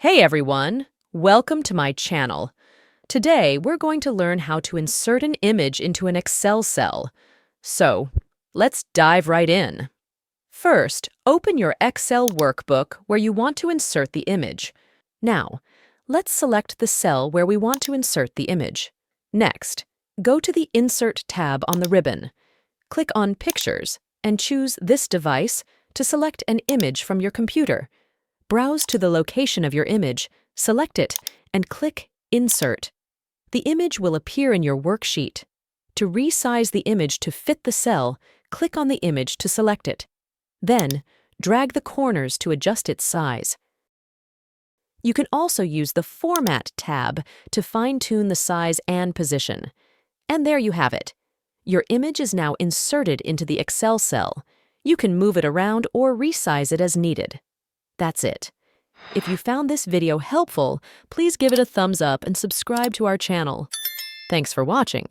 Hey everyone! Welcome to my channel. Today we're going to learn how to insert an image into an Excel cell. So, let's dive right in. First, open your Excel workbook where you want to insert the image. Now, let's select the cell where we want to insert the image. Next, go to the Insert tab on the ribbon. Click on Pictures and choose this device to select an image from your computer. Browse to the location of your image, select it, and click Insert. The image will appear in your worksheet. To resize the image to fit the cell, click on the image to select it. Then, drag the corners to adjust its size. You can also use the Format tab to fine-tune the size and position. And there you have it. Your image is now inserted into the Excel cell. You can move it around or resize it as needed. That's it. If you found this video helpful, please give it a thumbs up and subscribe to our channel. Thanks for watching.